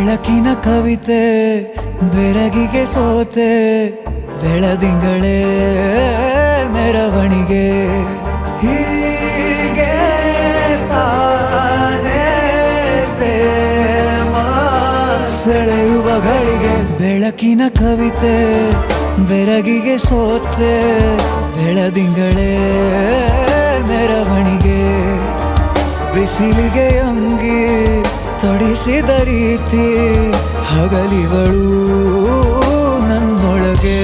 ಬೆಳಕಿನ ಕವಿತೆ ಬೆರಗಿಗೆ ಸೋತೆ ಬೆಳದಿಂಗಳೇ ಮೆರವಣಿಗೆ ಹೀಗೆ ತಾನೇ ಪ್ರೇಮ ಸೆಳೆಯುವ ಗಳಿಗೆ ಬೆಳಕಿನ ಕವಿತೆ ಬೆರಗಿಗೆ ಸೋತೆ ಬೆಳದಿಂಗಳೇ ಮೆರವಣಿಗೆ ಬಿಸಿಲಿಗೆ ಅಂಗಿ ತೊಡಿಸಿದ ರೀತಿ ಹಗಲಿಗಳು ನನ್ನೊಳಗೆ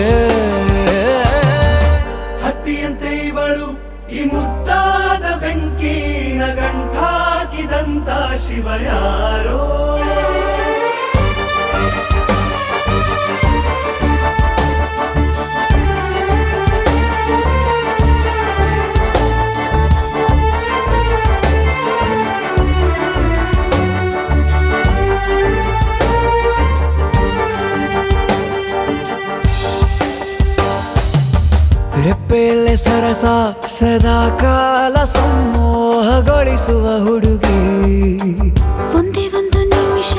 ಹತ್ತಿಯಂತೆ ಇವಳು ಈ ಮುದ್ದಾದ ಬೆಂಕಿನ ಗಂಟಾಕಿದಂತ ಶಿವ ಯಾರೋ ರೆಪ್ಪೆಯಲ್ಲೇ ಸರಸ ಸದಾ ಕಾಲ ಸಂಮೋಹಗೊಳಿಸುವ ಹುಡುಗಿ ಒಂದೇ ಒಂದು ನಿಮಿಷ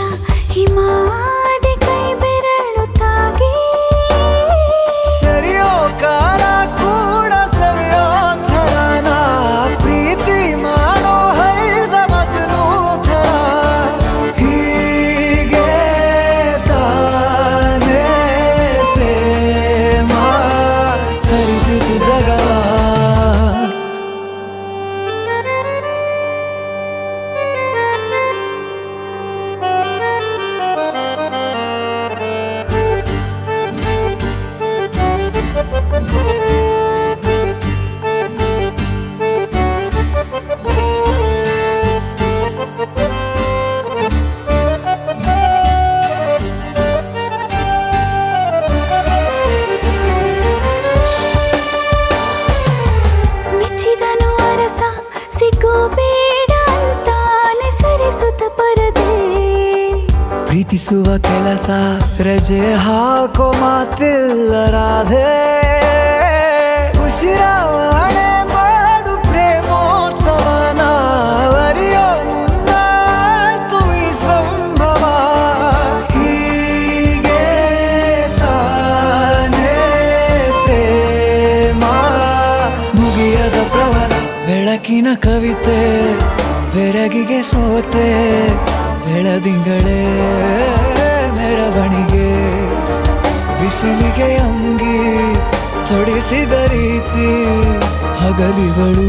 ಹಿಮಾದಿ ಕೈ ಬೆರಳು ತಾಗಿ ಸರಿಯೋ ಕಾಲ ಕೂಡ ಸವಿಯೋ ಥರನ ಪ್ರೀತಿ ಮಾಡೋ ಹೈದ ಮಜನು ಥರ ಹೀಗೆ ತಾನೇ ಪ್ರೇಮ ಸರಿಸಿತು ಜಗವ ಮೆಚ್ಚಿದನು ಅರಸ ಸಿಗೋ ಬೇಡ ಅಂತಾನೆ ಸರಿಸುತ್ತ ಪರದೆ ಪ್ರೀತಿಸುವ ಕೆಲಸ ರಜೆ ಹಾಕೋ ಮಾತಿಲ್ಲ ರಾಧೆ ಉಸಿರಾವಣೆ ಮಾಡು ಪ್ರೇಮೋತ್ಸವನ ಅರಿಯೋ ಮುಂದಾಯ್ತು ಈ ಸಂಭವ ಹೀಗೆ ತಾನೇ ಪ್ರೇಮ ಮುಗಿಯದ ಪ್ರವರ ಬೆಳಕಿನ ಕವಿತೆ ಬೆರಗಿಗೆ ಸೋತೆ ಬೆಳದಿಂಗಳೇ ಮೆರವಣಿಗೆ ಬಿಸಿಲಿಗೆ ಅಂಗಿ ತೊಡಿಸಿದ ರೀತಿ ಹಗಲಿಗಳು